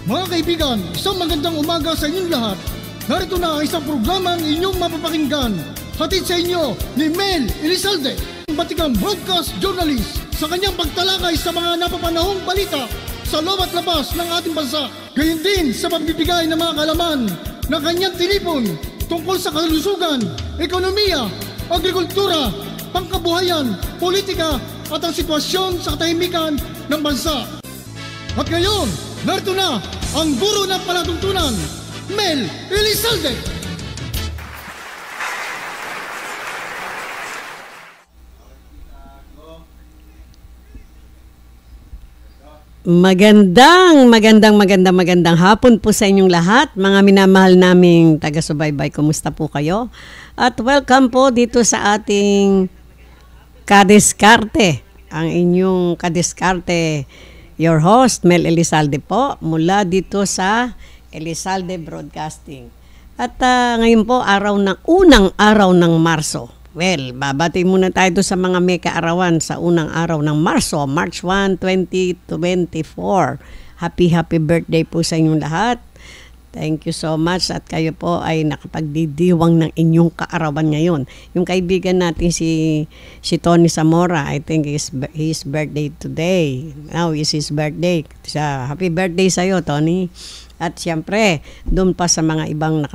Mga kaibigan, isang magandang umaga sa inyong lahat. Narito na ang isang programang inyong mapapakinggan. Hatid sa inyo ni Mel Elizalde, batikang broadcast journalist, sa kanyang pagtalakay sa mga napapanahong balita sa loob at labas ng ating bansa. Gayon din sa pagbibigay ng mga kalaman na kanyang tinipon tungkol sa kalusugan, ekonomiya, agrikultura, pangkabuhayan, politika at ang sitwasyon sa katahimikan ng bansa. At ngayon, narito na ang guro ng palatuntunan, Mel Elizalde. Magandang hapon po sa inyong lahat, mga minamahal naming taga-subaybay. Kumusta po kayo? At welcome po dito sa ating Kadiskarte. Ang inyong Kadiskarte, your host, Mel Elizalde po, mula dito sa Elizalde Broadcasting. At ngayon po, unang araw ng Marso. Well, babati muna tayo sa mga may kaarawan sa unang araw ng Marso, March 1, 2024. Happy birthday po sa inyong lahat. Thank you so much at kayo po ay nakapagdidiwang ng inyong kaarawan ngayon. Yung kaibigan natin si Tony Zamora, I think his birthday today. Now is his birthday. Happy birthday sa iyo, Tony. At siyempre, doon pa sa mga ibang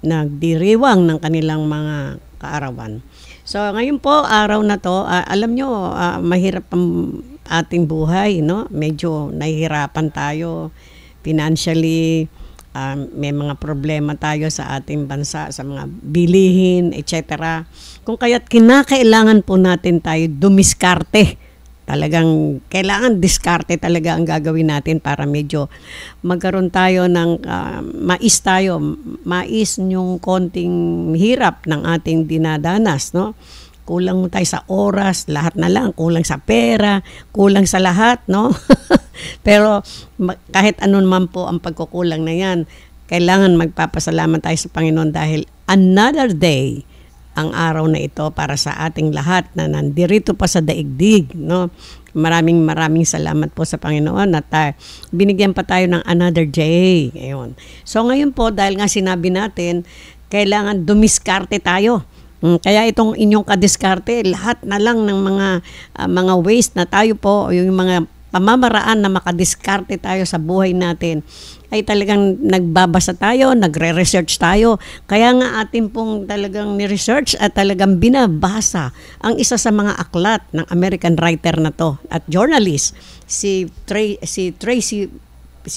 nagdiriwang ng kanilang mga kaarawan. So ngayon po, araw na to, alam nyo, mahirap ang ating buhay, no? Medyo nahihirapan tayo financially, may mga problema tayo sa ating bansa, sa mga bilihin, etc. Kung kaya't kinakailangan po natin tayo dumiskarte. Talagang kailangan diskarte talaga ang gagawin natin para medyo magkaroon tayo ng mais yung konting hirap ng ating dinadanas, no? Kulang tayo sa oras, lahat na lang, kulang sa pera, kulang sa lahat, no? Pero kahit ano naman po ang pagkukulang na yan, kailangan magpapasalamat tayo sa Panginoon dahil another day ang araw na ito para sa ating lahat na nandirito pa sa daigdig, no? Maraming salamat po sa Panginoon at binigyan pa tayo ng another day. Ayun. So ngayon po, dahil nga sinabi natin, kailangan dumiskarte tayo. Kaya itong inyong kadiskarte, lahat na lang ng mga ways na tayo po, yung mga pamamaraan na makadiskarte tayo sa buhay natin, ay talagang nagbabasa tayo, nagre-research tayo. Kaya nga atin pong talagang ni-research at talagang binabasa ang isa sa mga aklat ng American writer na to at journalist, si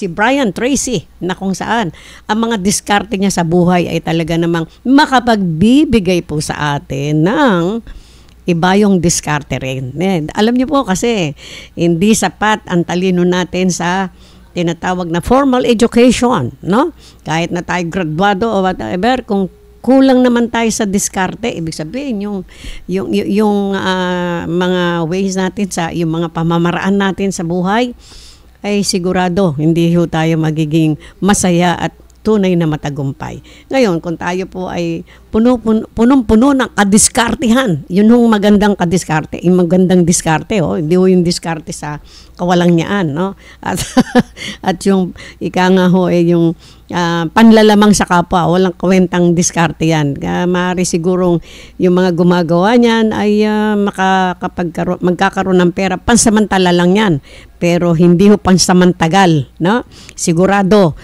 Brian Tracy, na kung saan ang mga diskarte niya sa buhay ay talaga namang makapagbibigay po sa atin ng iba yung diskarte rin. Alam niyo po kasi hindi sapat ang talino natin sa tinatawag na formal education, no? Kahit na tayo graduado o whatever, kung kulang naman tayo sa diskarte, ibig sabihin yung mga ways natin sa yung mga pamamaraan natin sa buhay ay sigurado hindi ho tayo magiging masaya at tunay na matagumpay. Ngayon, kung tayo po ay punong-puno ng kadiskartehan, yun yung magandang kadiskarte, yung magandang diskarte, hindi ho yung diskarte sa kawalang niyaan, no? At yung ika nga ho yung panlalamang sa kapwa, walang kwentang diskarte yan. Maaari sigurong yung mga gumagawa niyan ay magkakaroon ng pera, pansamantala lang yan. Pero hindi ho pansamantagal, no? Sigurado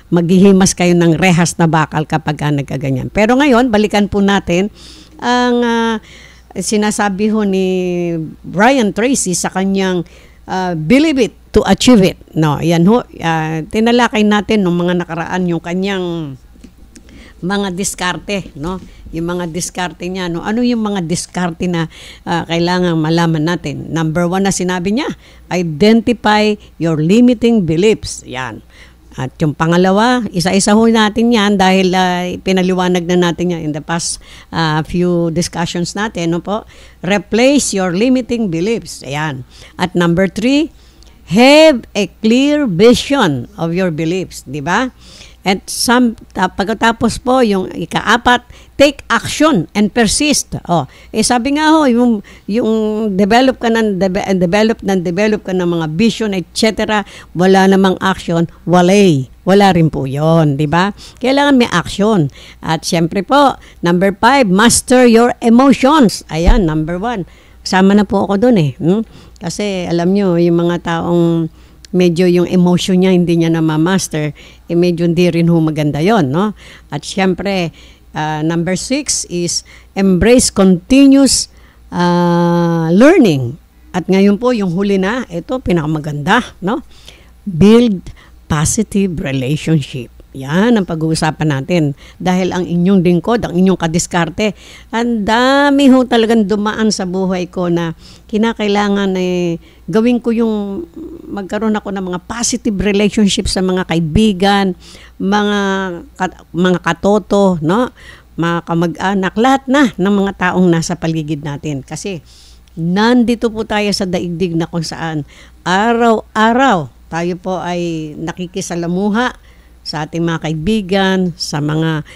maghihimas kayo ng rehas na bakal kapag nagkaganyan. Pero ngayon, balikan po natin ang sinasabi ho ni Brian Tracy sa kanyang Believe It to Achieve It. No, yan ho, tinalakay natin nung mga nakaraan yung kanyang mga diskarte, no? Yung mga diskarte niya, no? Ano yung mga diskarte na kailangan malaman natin? Number 1 na sinabi niya, identify your limiting beliefs. Yan. At yung pangalawa, isa-isa ho natin yan dahil pinaliwanag na natin yan in the past few discussions natin, no po? Replace your limiting beliefs. Ayan. At number 3, have a clear vision of your beliefs, di ba? And pagkatapos po, yung ikaapat, take action and persist. Sabi nga ho, yung develop ka ng mga vision, etc. Wala namang action, wala rin po yon, di ba? Kailangan may action. At syempre po, number 5, master your emotions. Ayan, number 1. Kasama na po ako doon Kasi alam nyo, yung mga taong medyo yung emotion niya hindi niya na ma-master, medyo hindi rin maganda yon, no? At syempre, number 6 is embrace continuous learning. At ngayon po, yung huli na, ito pinakamaganda, no? Build positive relationship. Yan ang pag-uusapan natin. Dahil ang inyong lingkod, ang inyong kadiskarte, ang dami talagang dumaan sa buhay ko na kinakailangan gawin ko yung magkaroon ako ng mga positive relationship sa mga kaibigan, mga katoto, no? Mga kamag-anak, lahat na ng mga taong nasa paligid natin. Kasi nandito po tayo sa daigdig na kung saan araw-araw tayo po ay nakikisalamuha sa ating mga kaibigan, sa mga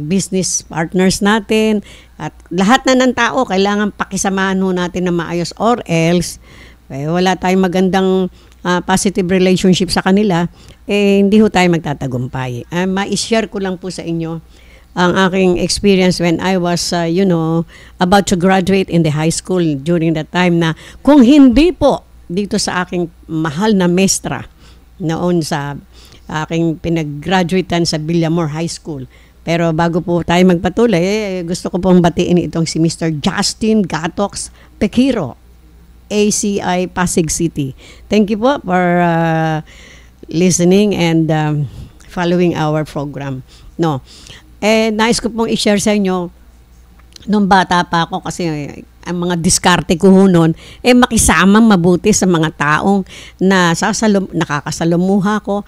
business partners natin, at lahat na ng tao kailangan pakisamahan natin na maayos, or else wala tayong magandang positive relationship sa kanila, hindi tayo magtatagumpay. Ma-share ko lang po sa inyo ang aking experience when I was about to graduate in the high school during that time, na kung hindi po dito sa aking mahal na mestra noon sa aking pinag-graduatean sa Villamor High School. Pero bago po tayo magpatuloy, gusto ko pong batiin itong si Mr. Justin Gatox Pekiro, ACI Pasig City. Thank you po for listening and following our program. Nais ko pong i-share sa inyo, nung bata pa ako, kasi ang mga diskarte ko noon, makisamang mabuti sa mga taong na nakakasalamuha ko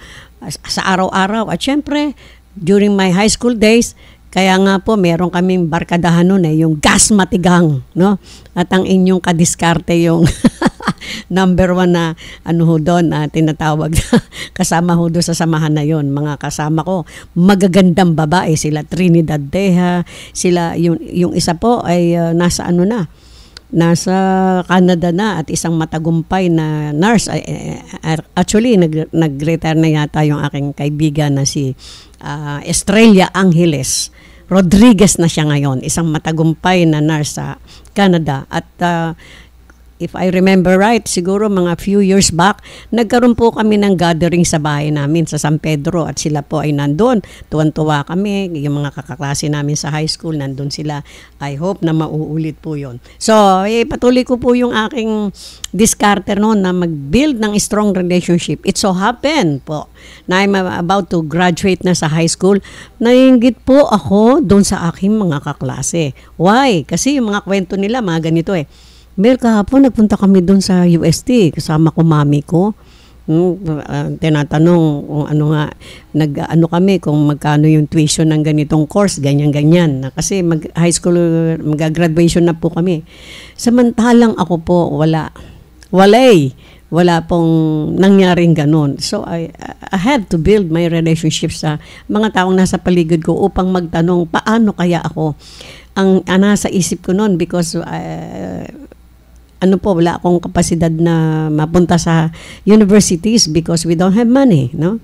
sa araw-araw. At syempre, during my high school days, kaya nga po meron kaming barkadahan noon, yung gas matigang, no? At ang inyong kadiskarte yung number 1 na doon na tinatawag kasama doon sa samahan na yon. Mga kasama ko, magagandang babae, sila Trinidad Deja, sila yung isa po ay nasa nasa Canada na, at isang matagumpay na nurse. Actually, nag-retire na yata yung aking kaibigan na si Estrella Angeles Rodriguez na siya ngayon, isang matagumpay na nurse sa Canada. At if I remember right, siguro mga few years back, nagkaroon po kami ng gathering sa bahay namin sa San Pedro, at sila po ay nandun. Tuwan-tuwa kami, yung mga kakaklase namin sa high school, nandun sila. I hope na mauulit po yon. So, patuloy ko po yung aking discarter noon na mag-build ng strong relationship. It so happened po na I'm about to graduate na sa high school, naiinggit po ako doon sa aking mga kaklase. Why? Kasi yung mga kwento nila, mga ganito Mel, kahapon nagpunta kami doon sa UST, kasama ko mami ko. Tinatanong kung nag-ano kami, kung magkano yung tuition ng ganitong course, ganyan-ganyan. Kasi high school, mag-graduation na po kami. Samantalang ako po, wala pong nangyaring ganun. So, I had to build my relationship sa mga taong nasa paligid ko upang magtanong, paano kaya ako? Ang nasa isip ko noon, because wala akong kapasidad na mapunta sa universities because we don't have money, no?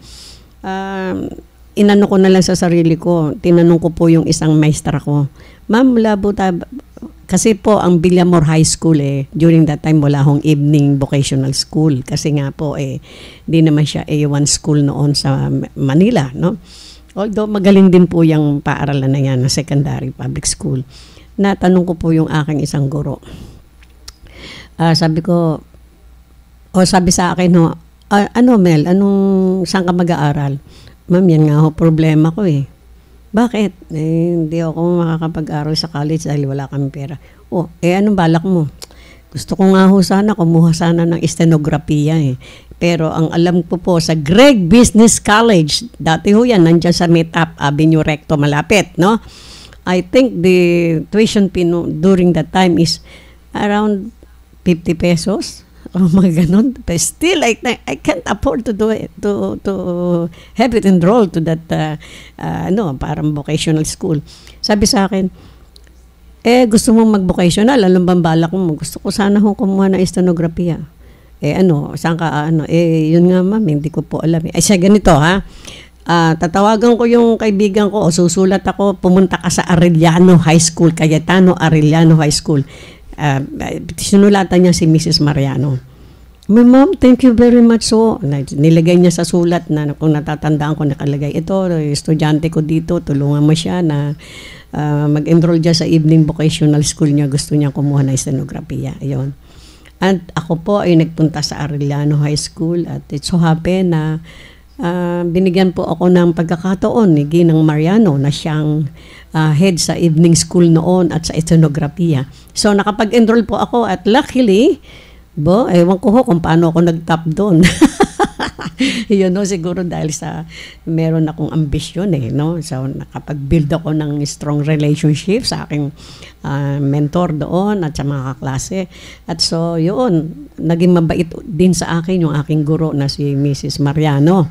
Inano ko na lang sa sarili ko, tinanong ko po yung isang maestra ko, ma'am, kasi po ang Villamor High School during that time wala akong evening vocational school kasi nga po di naman siya A1 school noon sa Manila, no? Although magaling din po yung paaralan na yan na secondary public school. Natanong ko po yung aking isang guro. Sabi sa akin, Mel, saan ka mag-aaral? Ma'am, yan nga problema ko Bakit? Hindi ako makakapag-aral sa college dahil wala kami pera. Anong balak mo? Gusto ko nga sana, kumuha sana ng stenografiya Pero ang alam ko po sa Greg Business College, dati yan, nandyan sa Metap Avenue Recto, malapit, no? I think the tuition fee during that time is around 50 pesos mga ganon. But still, I can't afford to do it, to have it enrolled to that, parang vocational school. Sabi sa akin, gusto mong mag-vocational, alam bang balak mo? Gusto ko sana kung kumuha ng stenografiya. Saan ka, yun nga ma'am, hindi ko po alam. Siya ganito ha, tatawagan ko yung kaibigan ko, o susulat ako, pumunta ka sa Arellano High School, Cayetano Arellano High School. Sinulatan niya si Mrs. Mariano. Ma'am, thank you very much. So, nilagay niya sa sulat na kung natatandaan ko nakalagay, ito, estudyante ko dito, tulungan mo siya na mag-enroll dyan sa evening vocational school niya. Gusto niya kumuha ng stenografiya. Ayun. At ako po ay nagpunta sa Arellano High School at it so happen na binigyan po ako ng pagkakataon ni Ginang Mariano na siyang head sa evening school noon at sa stenografiya. So nakapag-enroll po ako at luckily, ewan ko kung paano ako nag-top doon. Yun siguro dahil sa meron akong ambisyon So nakapag-build ako ng strong relationship sa aking mentor doon at sa mga kaklase. At so yun, naging mabait din sa akin yung aking guro na si Mrs. Mariano.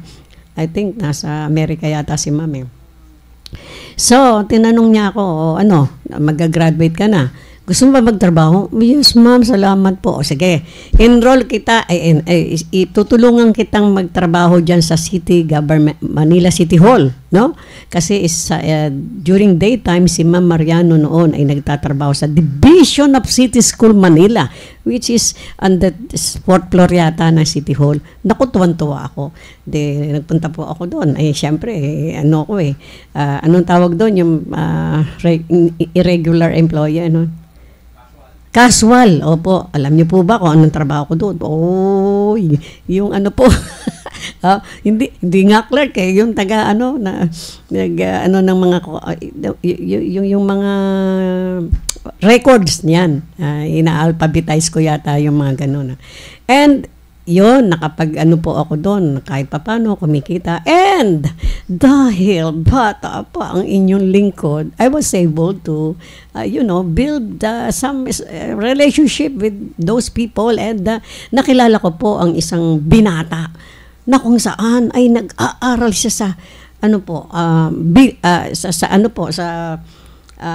I think nasa Amerika yata si Ma'am. So tinanong niya ako, mag-graduate ka na? Gusto mo ba magtrabaho? Yes, ma'am, salamat po. O, sige, enroll kita, tutulungan kitang magtrabaho dyan sa City Government, Manila City Hall, no? Kasi during daytime, si Ma'am Mariano noon ay nagtatrabaho sa Division of City School Manila, which is on the 4th floor yata ng City Hall. Naku, tuwan-tuwa ako. Nagpunta po ako doon. Siyempre, anong tawag doon? Yung irregular employee, Casual, opo. Alam niyo po ba kung anong trabaho ko doon? Yung hindi nga clerk yung taga ng mga yung mga records niyan. Ina-alphabetize ko yata yung mga ganun. And yun, nakapag po ako doon, kahit papano kumikita. And dahil bata pa ang inyong lingkod, I was able to, build some relationship with those people. And nakilala ko po ang isang binata na kung saan ay nag-aaral siya sa,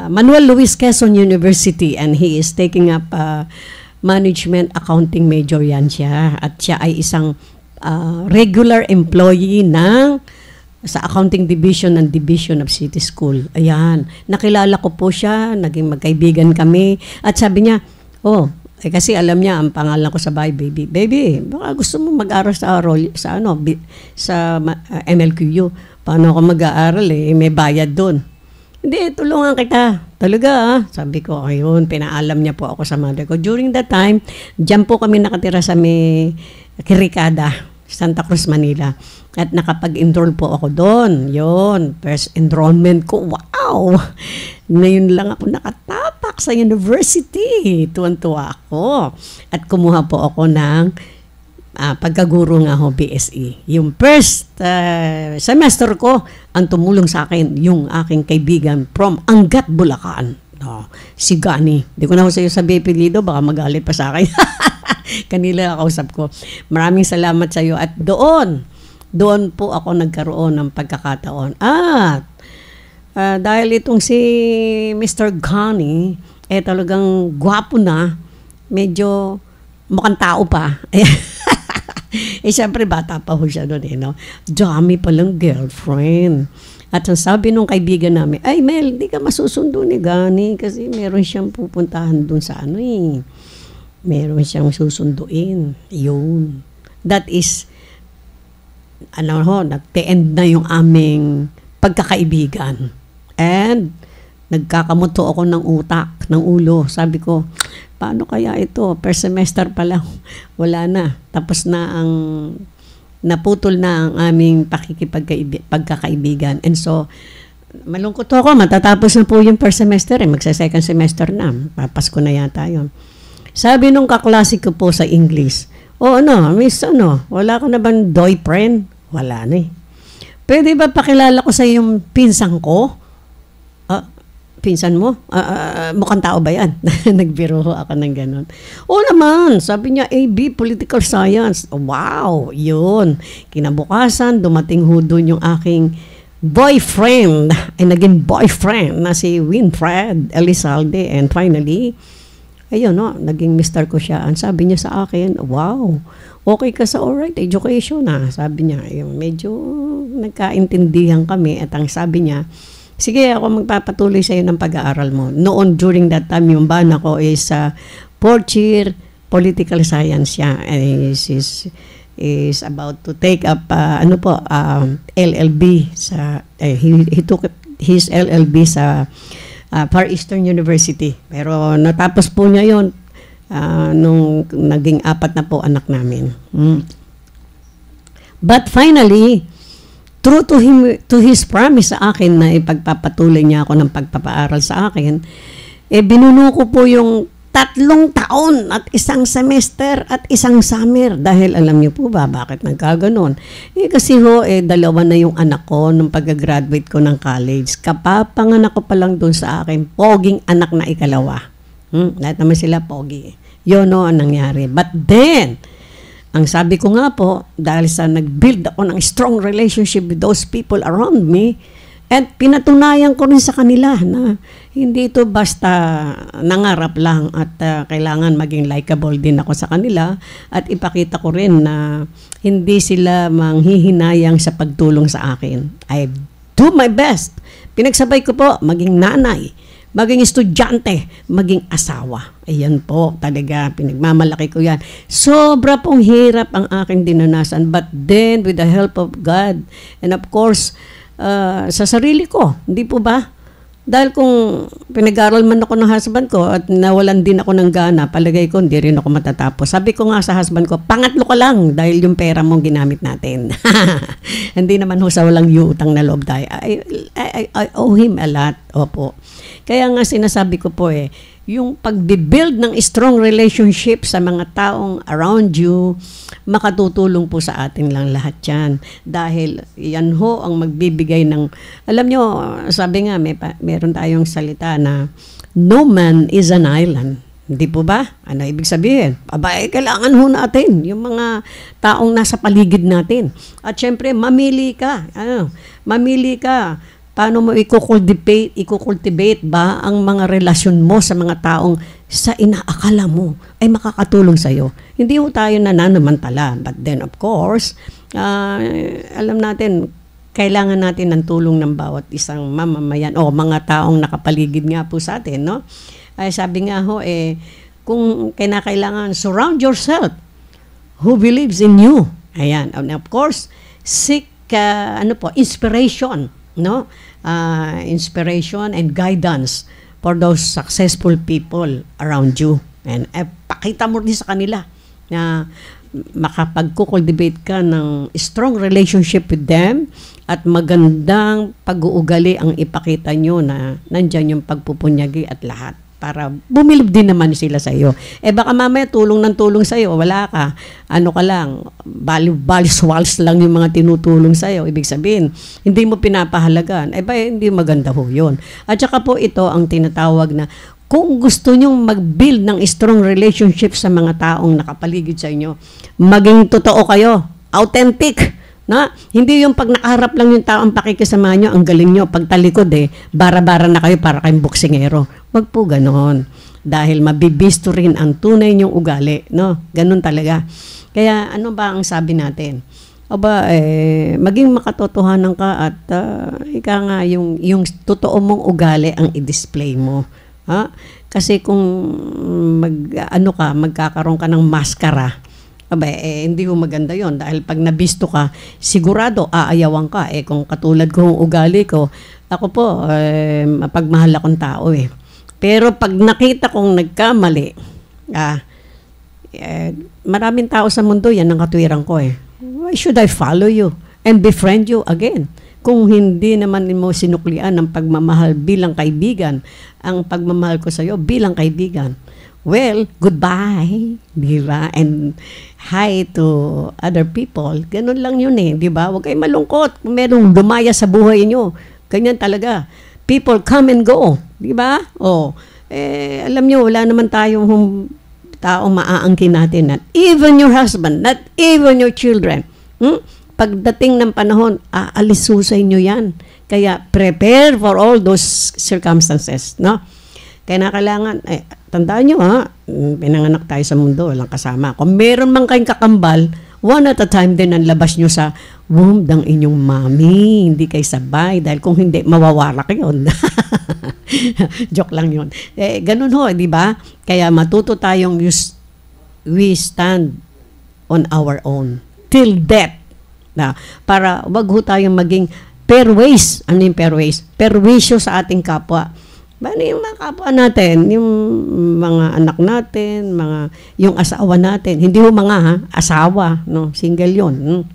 Manuel Luis Quezon University, and he is taking up management accounting major yan siya, at siya ay isang regular employee sa accounting division and division of City School. Ayan, nakilala ko po siya, naging magkaibigan kami, at sabi niya, kasi alam niya ang pangalan ko sa bahay, baby, baka gusto mo mag-aral sa MLQU. Paano ako mag-aaral may bayad doon. Hindi, tulungan kita. Talaga, sabi ko, ayun, pinaalam niya po ako sa mother ko. During that time, dyan po kami nakatira sa may Kirikada, Santa Cruz, Manila. At nakapag-enroll po ako doon. Yun, first enrollment ko, wow! Ngayon lang ako nakatapak sa university. Tuwan-tuwa ako. At kumuha po ako ng pagkaguro nga ho, BSE. Yung first semester ko, ang tumulong sa akin, yung aking kaibigan from Angat, Bulacan. Si Gani. Hindi ko na ho sa'yo sabi apelido, baka magalit pa sa akin. Kanila kausap ko. Maraming salamat sa iyo. At doon po ako nagkaroon ng pagkakataon. At dahil itong si Mr. Gani, talagang gwapo na, medyo mukhang tao pa. Siyempre bata pa ho siya doon Dami palang girlfriend. At ang sabi nung kaibigan namin, ay Mel, hindi ka masusundo ni Gani kasi meron siyang pupuntahan doon sa meron siyang susunduin. Yun. That is, nag-end na yung aming pagkakaibigan. And nagkakamuto ako ng utak, ng ulo. Sabi ko, paano kaya ito? Per semester pa lang, wala na. Tapos na naputol na ang aming pagkakaibigan. And so, malungkot ako, matatapos na po yung per semester, magsa-second semester na. Papasko na yata yun. Sabi nung kaklase ko po sa English, miss, wala ka na bang boyfriend? Wala na Pwede ba pakilala ko sa yung pinsang ko? pinsan mo, mukhang tao ba yan? Nagbiro ako ng ganun. Oo naman, sabi niya, AB, Political Science. Wow, yun. Kinabukasan, dumating ho doon yung aking boyfriend, ay naging boyfriend na si Winfred Elizalde. And finally, ayun no, naging mister ko siya. Ang sabi niya sa akin, wow, okay ka sa alright education ha. Sabi niya, yung medyo nagkaintindihan kami. At ang sabi niya, sige ako magpapatuloy sa iyo ng pag-aaral mo. Noon during that time, yung bana ko is fourth year political science siya. And is about to take up LLB sa he took his LLB sa Far Eastern University. Pero natapos po niya yon nung naging 4 na po anak namin. But finally, true to his promise sa akin na ipagpapatuloy niya ako ng pagpapaaral sa akin, binuno ko po yung 3 taon at 1 semester at 1 summer. Dahil alam niyo po ba bakit nagkaganon? Kasi dalawa na yung anak ko nung pag-graduate ko ng college. Kapapanganak ko pa lang doon sa akin, poging anak na ikalawa. Lahat naman sila pogi. Yun ang nangyari. But then, ang sabi ko nga po, dahil sa nag-build ako ng strong relationship with those people around me, at pinatunayan ko rin sa kanila na hindi ito basta nangarap lang at kailangan maging likable din ako sa kanila at ipakita ko rin na hindi sila manghihinayang sa pagtulong sa akin. I do my best. Pinagsabay ko po maging nanay, maging estudyante, maging asawa. Ayan po, talaga, pinagmamalaki ko yan. Sobra pong hirap ang aking dinanasan, but then with the help of God and of course, sa sarili ko, hindi po ba? Dahil kung pinag-aral man ako ng husband ko at nawalan din ako ng gana, palagay ko hindi rin ako matatapos. Sabi ko nga sa husband ko, pangatlo ka lang dahil yung pera mong ginamit natin. Hindi naman ho sa walang utang na loob tayo. I owe him a lot. Opo. Kaya nga sinasabi ko po yung pag-build ng strong relationship sa mga taong around you, makatutulong po sa atin lang lahat yan. Dahil yan ho ang magbibigay ng, alam nyo, sabi nga, meron tayong salita na, no man is an island. Hindi po ba? Ano ibig sabihin? Kailangan ho natin yung mga taong nasa paligid natin. At syempre, mamili ka. Mamili ka. Paano mo i-cultivate ba ang mga relasyon mo sa mga taong sa inaakala mo ay makakatulong sa'yo? Hindi ho tayo nananamantala. But then, of course, alam natin, kailangan natin ng tulong ng bawat isang mamamayan o mga taong nakapaligid nga po sa atin, no? Ay, sabi nga ho, kung kinakailangan, surround yourself who believes in you. Ayan. And of course, seek inspiration, no? Inspiration and guidance for those successful people around you. And pakita mo din sa kanila na makapag-cultivate ka ng strong relationship with them at magandang pag-uugali ang ipakita nyo na nandyan yung pagpupunyagi at lahat. Para bumilib din naman sila sa iyo. Baka mamaya tulong ng tulong sa iyo, wala ka. Ano ka lang, balis-wals lang yung mga tinutulong sa iyo. Ibig sabihin, hindi mo pinapahalagan. Hindi maganda ho yun. At saka po ito ang tinatawag na kung gusto nyong mag-build ng strong relationship sa mga taong nakapaligid sa inyo, maging totoo kayo, authentic. Na, hindi yung pag nakaharap lang yung tao ang pakikisama nyo, ang galing nyo, pag talikod bara-bara na kayo para kayong boksingero. Wag po ganon. Dahil mabibisto rin ang tunay nyong ugali. No? Ganon talaga. Kaya ano ba ang sabi natin? Maging makatotohanan ka at ika nga yung totoo mong ugali ang i-display mo. Ha? Kasi kung magkakaroon ka ng maskara, hindi ko maganda yon dahil pag nabisto ka, sigurado aayawan ka. Kung katulad kong ugali ko, ako po, mapagmahal akong tao Pero pag nakita kong nagkamali, maraming tao sa mundo, yan ang katwiran ko Why should I follow you and befriend you again? Kung hindi naman mo sinuklian ang pagmamahal bilang kaibigan, ang pagmamahal ko sa iyo bilang kaibigan. Well, goodbye, di ba? And hi to other people. Ganun lang yun di ba? Huwag kayong malungkot kung merong dumaya sa buhay nyo. Ganyan talaga. people come and go. Di ba? Alam nyo, wala naman tayong tao maaangkin natin. Not even your husband, not even your children. Pagdating ng panahon, aalisusan nyo yan. Kaya prepare for all those circumstances. No? Kaya kailangan, tandaan nyo pinanganak tayo sa mundo, walang kasama. Kung meron man kayong kakambal, one at a time din ang labas nyo sa womb ng inyong mami. Hindi kayo sabay. Dahil kung hindi, mawawala kayo. Joke lang yun. Ganun ho, di ba? Kaya matuto tayong we stand on our own till death. Para wag ho tayong maging perways. Ano yung perways? Perwisyo sa ating kapwa. Bano yung mga kapwa natin, yung mga anak natin, yung asawa natin. Hindi ho mga asawa, no? Single yun.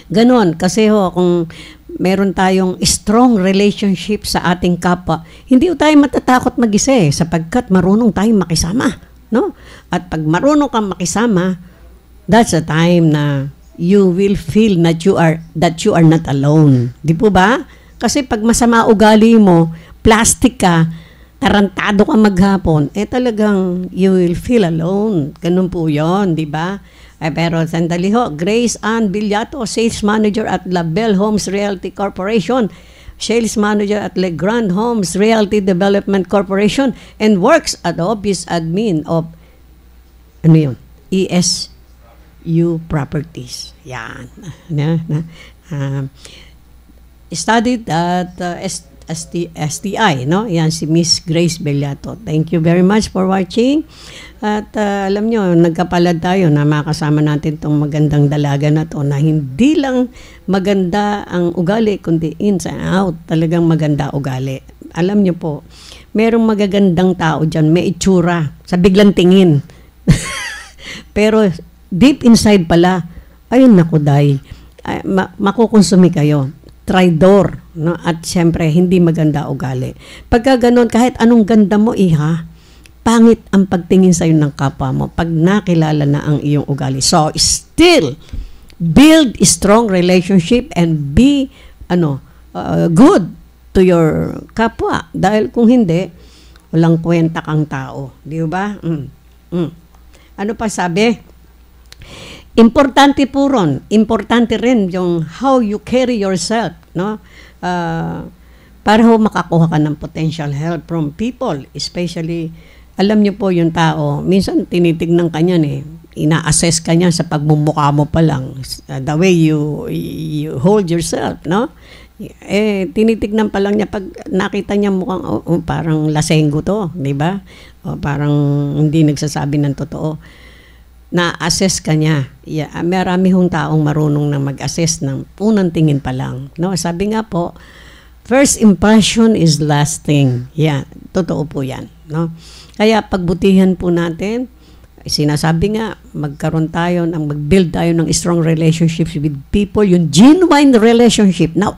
Ganon. Kasi ho, kung meron tayong strong relationship sa ating kapwa, hindi ho tayo matatakot mag-isa sapagkat marunong tayong makisama. No? At pag marunong kang makisama, that's a time na you will feel that you are not alone. Di po ba? Kasi pag masama ugali mo, plastic ka, tarantado ka maghapon, talagang you will feel alone. Ganun po yun, di ba? Pero sandali ho, Grace Ann Villato, Sales Manager at Label Homes Realty Corporation, Sales Manager at Legrand Homes Realty Development Corporation, and works at Office Admin of ESU Properties. Yan. Studied at STI, no? Yan si Miss Grace Villato. Thank you very much for watching. At alam nyo, nagkapalad tayo na makasama natin tong magandang dalaga na to na hindi lang maganda ang ugali, kundi inside out. Talagang maganda ugali. Alam nyo po, merong magagandang tao dyan, may itsura, sa biglang tingin. Pero deep inside pala, ayun naku day, makukonsumi kayo. Traidor, no? At siyempre hindi maganda ugali. Pagka ganon, kahit anong ganda mo pangit ang pagtingin sa'yo ng kapwa mo pag nakilala na ang iyong ugali. So still build a strong relationship and be good to your kapwa, dahil kung hindi, walang kwenta kang tao, di ba? Ano pa sabi? Importante po ron. Importante rin yung how you carry yourself, no? Para ho makakuha ka ng potential help from people, especially, alam niyo po yung tao, minsan tinitignan ka niyan ina-assess ka niyan sa pagmumukha mo pa lang, the way you hold yourself, no? Tinitignan pa lang niya, pag nakita niya mukhang parang lasenggo to, di ba? O parang hindi nagsasabi ng totoo, na-assess ka niya. Marami hong taong marunong na mag-assess ng unang tingin pa lang. No? Sabi nga po, first impression is lasting. Yan, totoo po yan. No? Kaya pagbutihan po natin, sinasabi nga, mag-build tayo ng strong relationships with people, yung genuine relationship, not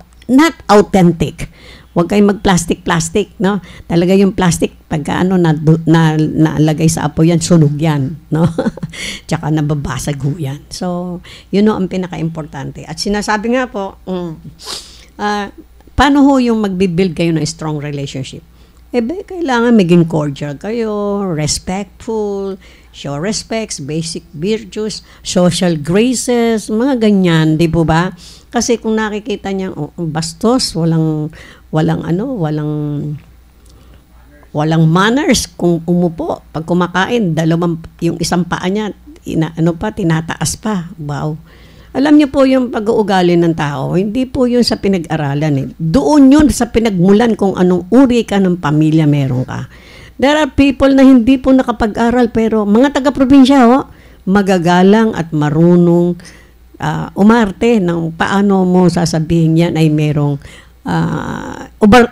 authentic. Huwag kayong mag-plastic, no? Talaga yung plastic, pagka nalagay sa apoy yan, sunog yan, no? Tsaka nababasag ho yan. So, yun ang pinaka-importante. At sinasabi nga po, paano ho yung magbibuild kayo ng strong relationship? Kailangan maging cordial kayo, respectful, show respects, basic virtues, social graces, mga ganyan, di po ba? Kasi kung nakikita niya, bastos, walang manners kung umupo. Pag kumakain, yung isang paa niya, tinataas pa. Wow. Alam niyo po yung pag-uugali ng tao, hindi po yun sa pinag-aralan. Doon yun sa pinagmulan kung anong uri ka ng pamilya meron ka. There are people na hindi po nakapag-aral, pero mga taga-probinsya, magagalang at marunong umarte ng paano mo sasabihin yan ay merong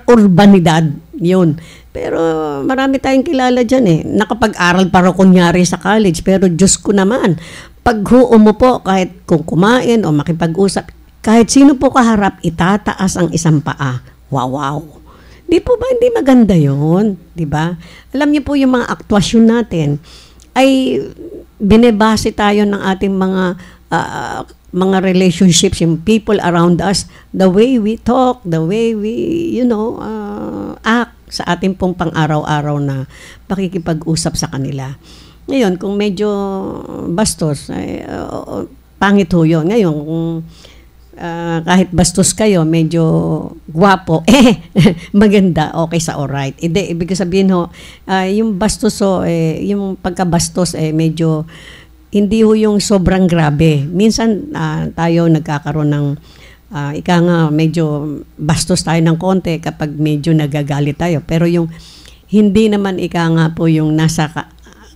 urbanidad yun. Pero marami tayong kilala dyan nakapag-aral para kunyari sa college, pero Diyos ko naman, pag umupo, kahit kung kumain o makipag-usap, kahit sino po kaharap, itataas ang isang paa. Wow. Di po ba hindi maganda yun? Di ba? Alam niyo po yung mga aktwasyon natin ay binebase tayo ng ating mga mga relationships, yung people around us, the way we talk, the way we, act sa ating pong pang-araw-araw na pakikipag-usap sa kanila. Ngayon, kung medyo bastos, pangit ho yun. Ngayon, kung kahit bastos kayo, medyo gwapo, maganda, okay sa alright. Ibig sabihin ho, yung bastos yung pagkabastos, medyo hindi ho yung sobrang grabe. Minsan tayo nagkakaroon ng ika nga medyo bastos tayo ng konti kapag medyo nagagalit tayo. Pero yung hindi naman ika nga po yung nasa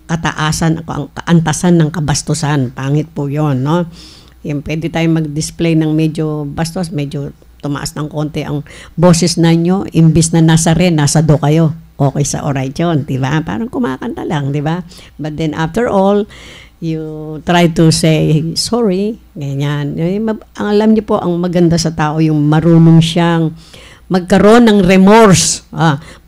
kataasan, kaantasan ng kabastusan. Pangit po yon, no? Yung pwede tayong mag-display ng medyo bastos, medyo tumaas ng konti ang boses na nyo, imbis na nasa re, nasa do kayo. Okay sa alright yun, di ba? Parang kumakanta lang, di ba? But then after all, you try to say sorry, ganyan. Ang alam niyo po, ang maganda sa tao, yung marunong siyang magkaroon ng remorse.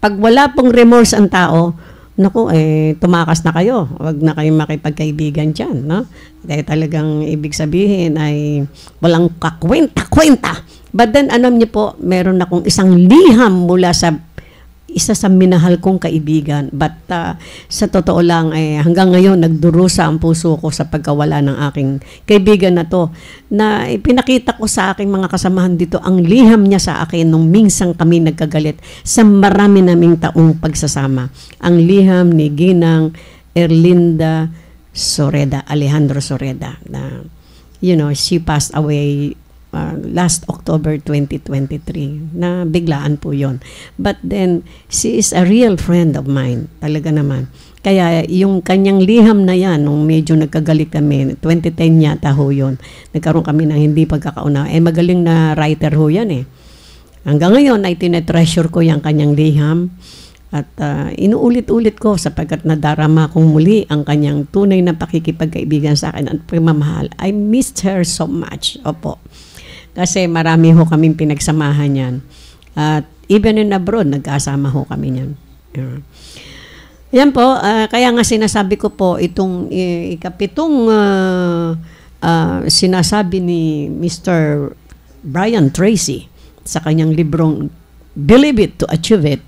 Pag wala pong remorse ang tao, naku, tumakas na kayo. Huwag na kayong makipagkaibigan dyan, no? Dahil talagang ibig sabihin ay walang kakwenta-kwenta. But then, alam niyo po, meron akong isang liham mula sa isa sa minahal kong kaibigan. But sa totoo lang, hanggang ngayon, nagdurusa ang puso ko sa pagkawala ng aking kaibigan na to, na ipinakita ko sa aking mga kasamahan dito ang liham niya sa akin nung minsang kami nagkagalit sa marami naming taong pagsasama. Ang liham ni Ginang Erlinda Soreda, Alejandro Soreda, na, she passed away last October 2023, na biglaan po yon. But then, she is a real friend of mine, talaga naman. Kaya yung kanyang liham na yan, nung medyo nagkagalit kami, 2010 yata ho yun, nagkaroon kami ng hindi pagkakauna. Magaling na writer ho yan Hanggang ngayon ay tinetreasure ko yung kanyang liham. At inuulit-ulit ko sapagkat nadarama kong muli ang kanyang tunay na pakikipagkaibigan sa akin at pagmamahal. I missed her so much. Opo. Kasi marami ho kaming pinagsamahan yan. At even in abroad, nagkasama ho kami yan. Yan po, kaya nga sinasabi ko po, itong ikapitong sinasabi ni Mr. Brian Tracy sa kanyang librong Believe It to Achieve It,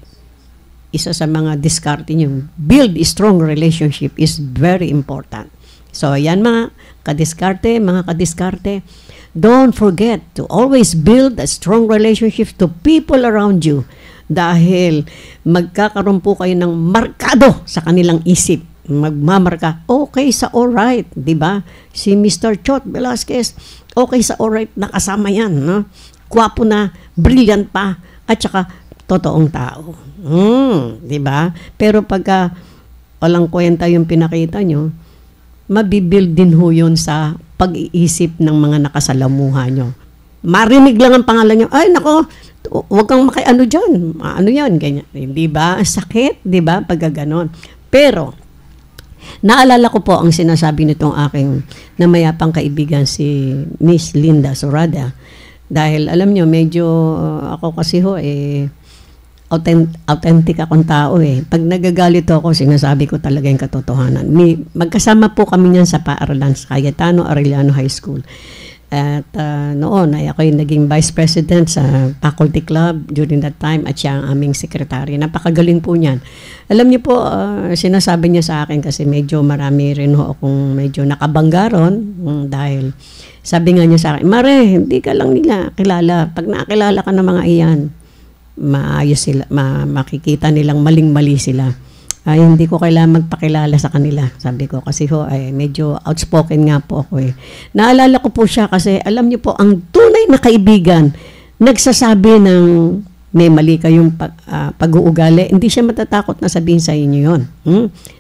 isa sa mga diskarte niyo, build a strong relationship is very important. So, yan mga kadiskarte, don't forget to always build a strong relationship to people around you dahil magkakaroon po kayo ng markado sa kanilang isip. Magmamarka, okay sa alright, di ba? Si Mr. Chot Velasquez, okay sa alright, nakasama yan, no? Gwapo na, brilliant pa, at saka totoong tao. Di ba? Pero pagka walang kwenta yung pinakita nyo, mabibuild din ho yun sa pag-iisip ng mga nakasalamuha nyo. Marinig lang ang pangalan nyo, ay nako, huwag kang makiano dyan. Ano yan? Ganyan. Di ba? Sakit, di ba? Pagkaganon. Pero, naalala ko po ang sinasabi nitong aking namayapang kaibigan si Miss Linda Sorada. Dahil alam nyo, medyo ako kasi ho, authentic akong tao Pag nagagalit ako, sinasabi ko talaga yung katotohanan. Magkasama po kami niyan sa paaralan sa Cayetano Arellano High School. At noon ay ako yung naging vice president sa faculty club during that time at siya ang aming sekretary. Napakagaling po niyan. Alam niyo po, sinasabi niya sa akin kasi medyo marami rin ho akong medyo nakabanggaron dahil sabi nga niya sa akin, Mare, hindi ka lang nila kilala. Pag nakilala ka ng mga iyan, maayos sila, makikita nilang maling-mali sila. Hindi ko kailangan magpakilala sa kanila. Sabi ko kasi ho, medyo outspoken nga po ako Naalala ko po siya kasi alam niyo po, ang tunay na kaibigan, nagsasabi ng may mali kayong pag-uugali, hindi siya matatakot na sabihin sa inyo yun.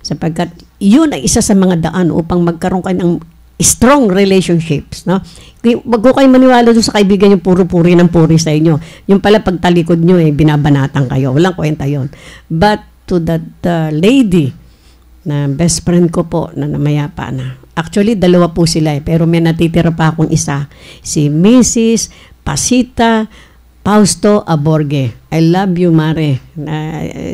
Sapagkat yun ay isa sa mga daan upang magkaroon kayo ng strong relationships, no? Wag ko kayo maniwala doon sa kaibigan yung puro-puri ng puri sa inyo. Yung pala pagtalikod nyo binabanatan kayo. Walang kwenta yon. But to that lady na best friend ko po na namayapa na. Actually, dalawa po sila pero may natitira pa akong isa. Si Mrs. Pasita Fausto Aborge. I love you, Mare.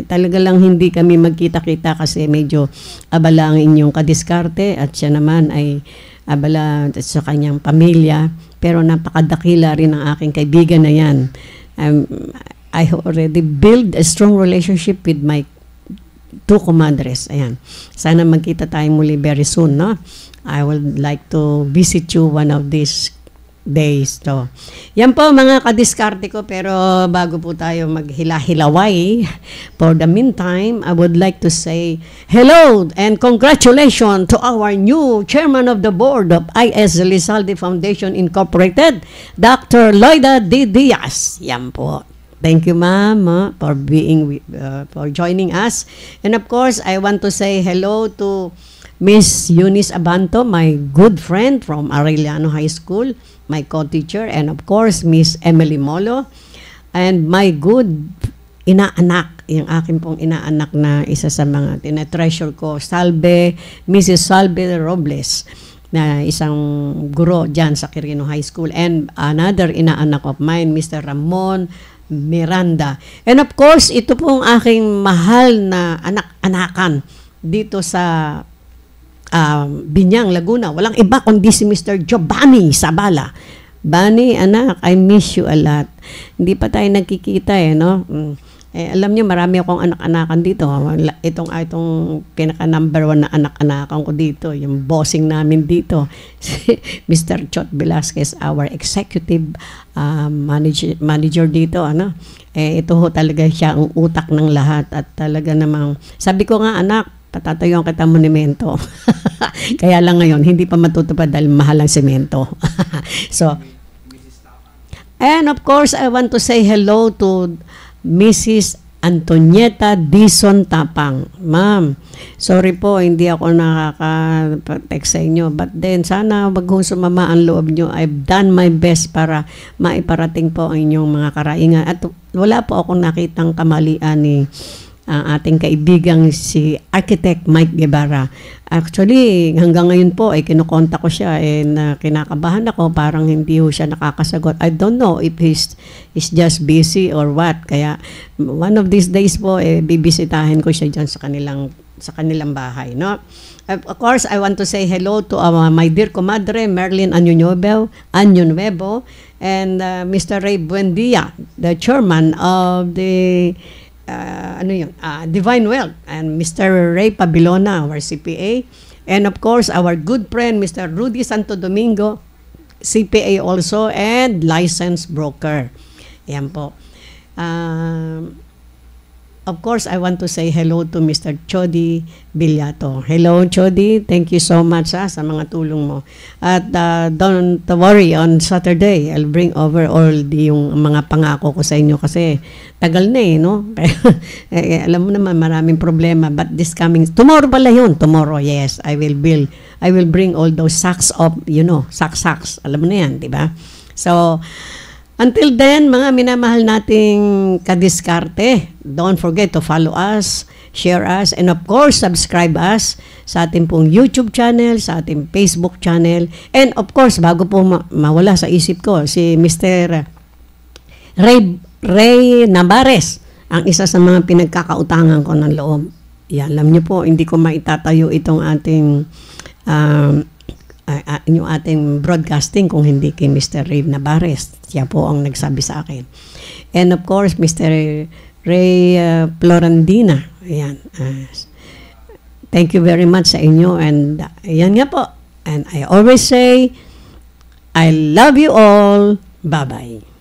Talaga lang hindi kami magkita-kita kasi medyo abala ang inyong kadiskarte at siya naman ay abala sa kanyang pamilya. Pero napakadakila rin ang aking kaibigan na yan. I already built a strong relationship with my 2 comadres. Ayan. Sana magkita tayo muli very soon, no? I would like to visit you one of these days. So, yan po mga kadiskarte ko, pero bago po tayo maghila-hilaway, for the meantime, I would like to say hello and congratulations to our new chairman of the board of I.S. Elizalde Foundation Incorporated, Dr. Loida D. Diaz. Yan po. Thank you, ma'am, for for joining us. And of course, I want to say hello to Miss Eunice Abanto, my good friend from Arellano High School, my co-teacher, and of course, Miss Emily Molo, and my good inaanak, yung akin pong inaanak na isa sa mga tinatreasure ko, Mrs. Salve Robles, na isang guro dyan sa Quirino High School, and another inaanak of mine, Mr. Ramon Miranda. And of course, ito pong aking mahal na anak-anakan dito sa Binyang, Laguna. Walang iba kundi si Mr. Giovanni Sabala. Bani, anak, I miss you a lot. Hindi pa tayo nagkikita no? Alam niyo, marami akong anak-anakan dito. Itong pinaka-number 1 na anak-anakan ko dito. Yung bossing namin dito. Si Mr. Chot Velasquez, our executive manager dito. Ito ho talaga siya ang utak ng lahat. At talaga namang, sabi ko nga, anak, patatayuan kita monumento. Kaya lang ngayon, hindi pa matutupad dahil mahal ang semento. So, and of course, I want to say hello to Mrs. Antonieta Dison Tapang. Ma'am, sorry po, hindi ako nakaka-text sa inyo. But then, sana wag hong sumama ang loob nyo. I've done my best para maiparating po ang inyong mga karaingan. At wala po akong nakitang kamalian ni ating kaibigang si Architect Mike Guevara. Actually, hanggang ngayon po, kinukontak ko siya na kinakabahan ako, parang hindi ho siya nakakasagot. I don't know if he's just busy or what. Kaya, one of these days po, bibisitahin ko siya dyan sa kanilang bahay. No? Of course, I want to say hello to my dear comadre, Merlin Anyunuevo, and Mr. Ray Buendia, the chairman of the Divine Wealth, and Mr. Ray Pabilona, our CPA, and of course our good friend Mr. Rudy Santo Domingo, CPA also, and licensed broker. Yan po. Of course, I want to say hello to Mr. Chody Villato. Hello, Chody. Thank you so much sa mga tulong mo. At don't worry, on Saturday, I'll bring over all yung mga pangako ko sa inyo kasi tagal na no? Alam mo naman, maraming problema. But this coming, tomorrow pala yun. Tomorrow, yes, I will bring all those sacks of, sacks. Alam mo na yan, di ba? So, until then, mga minamahal nating kadiskarte, don't forget to follow us, share us, and of course, subscribe us sa ating pong YouTube channel, sa ating Facebook channel, and of course, bago po mawala sa isip ko, si Mr. Ray Navarez, ang isa sa mga pinagkakautangan ko ng loob. Yan, alam niyo po, hindi ko maitatayo itong ating yung ating broadcasting kung hindi kay Mr. Ray Navarez. Siya po ang nagsabi sa akin. And of course, Mr. Ray Florandina. Ayan. Thank you very much sa inyo. And ayan nga po. And I always say, I love you all. Bye-bye.